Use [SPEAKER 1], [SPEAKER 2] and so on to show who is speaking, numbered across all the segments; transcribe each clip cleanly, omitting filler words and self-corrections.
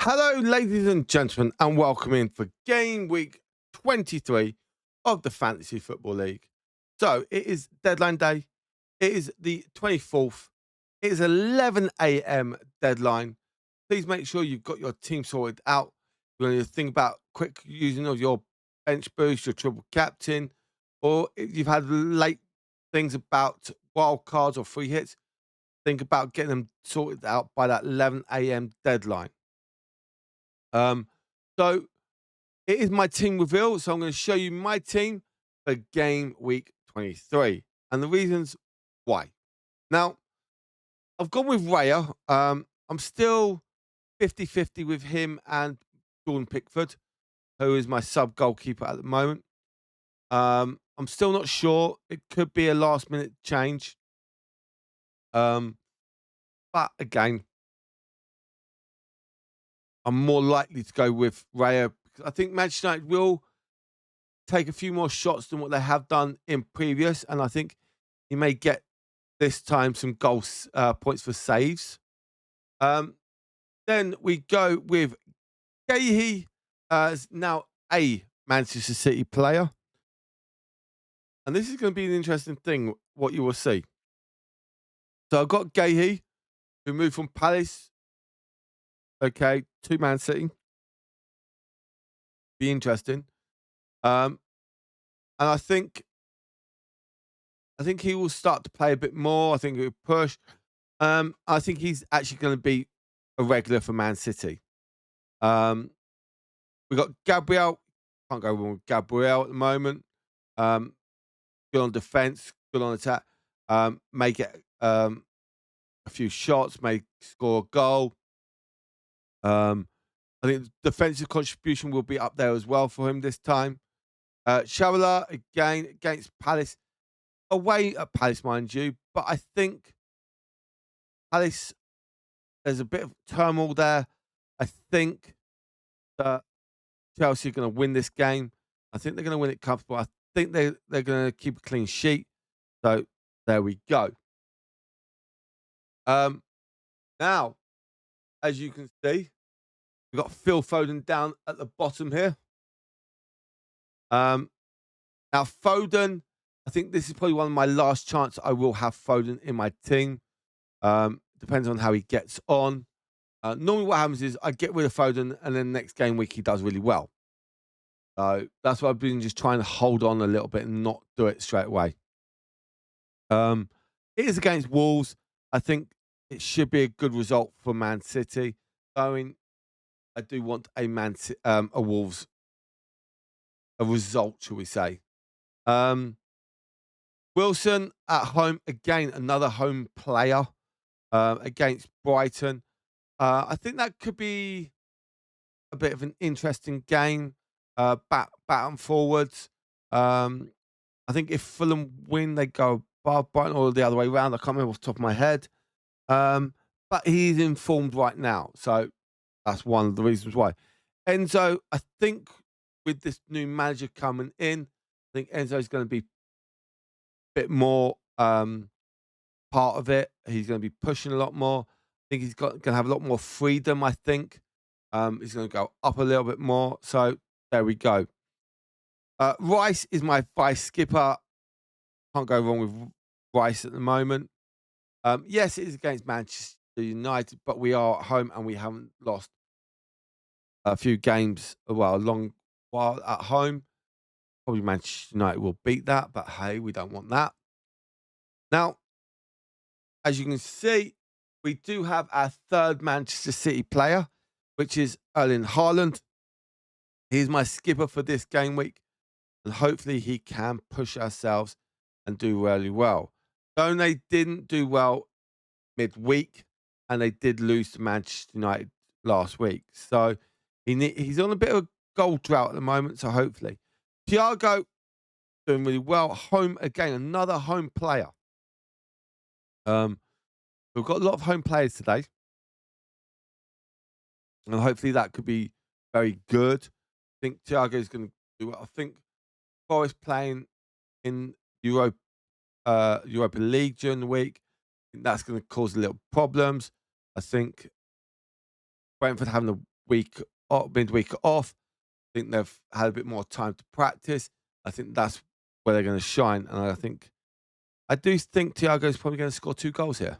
[SPEAKER 1] Hello, ladies and gentlemen, and welcome in for game week 23 of the Fantasy Football League. So it is deadline day. It is the 24th. It is 11 a.m. deadline. Please make sure you've got your team sorted out. You're going to think about quick using of your bench boost, your triple captain, or if you've had late things about wild cards or free hits, think about getting them sorted out by that 11 a.m. deadline. Um, so it is my team reveal. So I'm going to show you my team for game week 23 and the reasons why. Now, I've gone with Raya. I'm still 50-50 with him and Jordan Pickford, who is my sub goalkeeper at the moment. I'm still not sure. It could be a last minute change. But again, I'm more likely to go with Raya because I think Manchester United will take a few more shots than what they have done in previous, and I think he may get this time some goal points for saves. Then we go with Gahey as now a Manchester City player, and this is going to be an interesting thing. What you will see. So I've got Gahey, who moved from Palace, okay, to Man City. Be interesting. Um, and I think he will start to play a bit more. I think he'll push. I think he's actually going to be a regular for Man City. We got Gabriel. Can't go wrong with Gabriel at the moment. Good on defense, good on attack. May get a few shots, may score a goal. I think defensive contribution will be up there as well for him this time. Shavala again against Palace, away at Palace, mind you, but I think Palace, there's a bit of turmoil there. I think that Chelsea are going to win this game. I think they're going to win it comfortable. I think they're going to keep a clean sheet. So there we go. Now, as you can see, we've got Phil Foden down at the bottom here. Now Foden, I think this is probably one of my last chance I will have Foden in my team. Depends on how he gets on. Normally what happens is I get rid of Foden and then next game week he does really well. So that's why I've been just trying to hold on a little bit and not do it straight away. It is against Wolves. I think it should be a good result for Man City. I do want a Wolves a result, shall we say? Wilson at home again, another home player against Brighton. I think that could be a bit of an interesting game. Back and forwards. I think if Fulham win, they go above Brighton or the other way around. I can't remember off the top of my head. But he's informed right now, so that's one of the reasons why. Enzo, I think with this new manager coming in, I think Enzo is going to be a bit more part of it. He's going to be pushing a lot more. I think he's going to have a lot more freedom. I think he's going to go up a little bit more. So there we go. Rice is my vice skipper. Can't go wrong with Rice at the moment. Yes, it is against Manchester United, but we are at home and we haven't lost a few games, well, a long while at home. Probably Manchester United will beat that, but hey, we don't want that. Now, as you can see, we do have our third Manchester City player, which is Erling Haaland. He's my skipper for this game week, and hopefully he can push ourselves and do really well. Though they didn't do well midweek, and they did lose to Manchester United last week. So he's on a bit of a goal drought at the moment, so hopefully. Thiago doing really well. Home again, another home player. We've got a lot of home players today, and hopefully that could be very good. I think Thiago is going to do well. I think Forest playing in Europa League during the week, I think that's going to cause a little problems. I think Brentford having a week or midweek off. I think they've had a bit more time to practice. I think that's where they're going to shine. And I do think Thiago's probably going to score 2 goals here.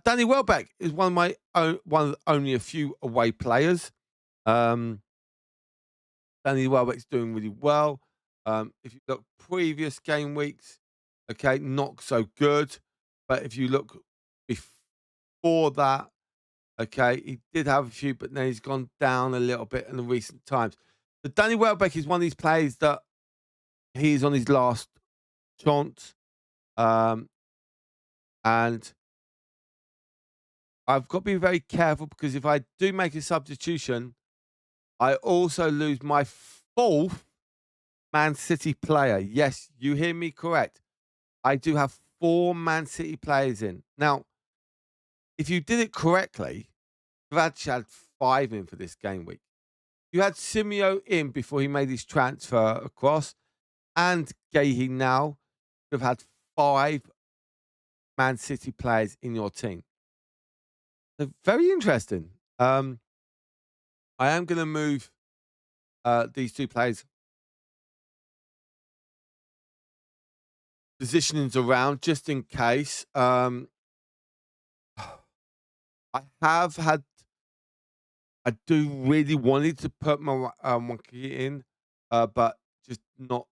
[SPEAKER 1] Danny Welbeck is one of only a few away players. Um, Danny Welbeck's doing really well. If you look previous game weeks, okay, not so good. But if you look before that, okay, he did have a few, but then he's gone down a little bit in the recent times. But Danny Welbeck is one of these players that he's on his last chance. And I've got to be very careful because if I do make a substitution, I also lose my 4th Man City player. Yes, you hear me correct. I do have 4 Man City players in. Now, if you did it correctly, Brad had 5 in for this game week. You had Simeo in before he made his transfer across, and Gahey now. You've had 5 Man City players in your team. So very interesting. I am going to move these 2 players positionings around just in case. I do really wanted to put my Monkey in, but just not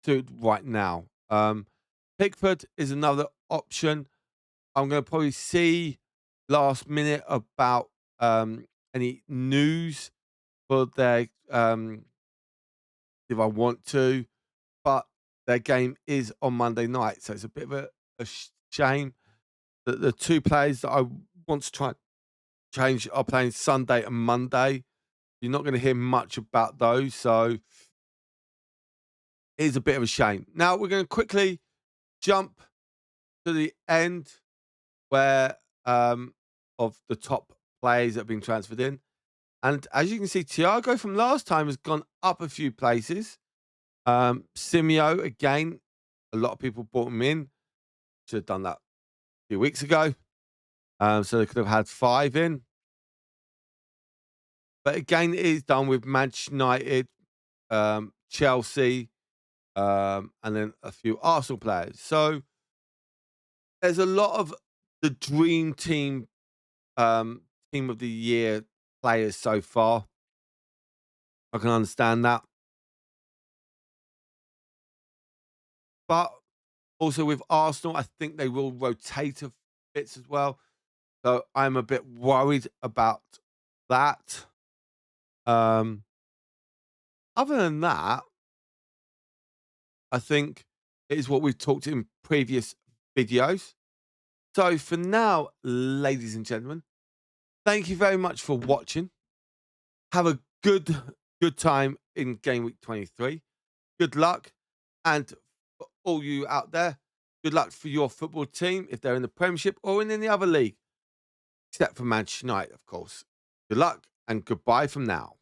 [SPEAKER 1] to right now. Pickford is another option. I'm going to probably see last minute about any news for their if I want to, but their game is on Monday night, so it's a bit of a shame that the 2 players that I want to try change are playing Sunday and Monday. You're not going to hear much about those, so it's a bit of a shame. Now we're going to quickly jump to the end where of the top players that have been transferred in. And as you can see, Thiago from last time has gone up a few places. Simeo, again, a lot of people bought him in. Should have done that a few weeks ago. So they could have had 5 in. But again, it is done with Manchester United, Chelsea, and then a few Arsenal players. So there's a lot of the dream team, team of the year players so far. I can understand that. But also with Arsenal, I think they will rotate a bits as well. So I'm a bit worried about that. Other than that, I think it is what we've talked in previous videos. So for now, ladies and gentlemen, thank you very much for watching. Have a good time in game week 23. Good luck. And for all you out there, good luck for your football team if they're in the Premiership or in any other league, except for Manchester United, of course. Good luck and goodbye from now.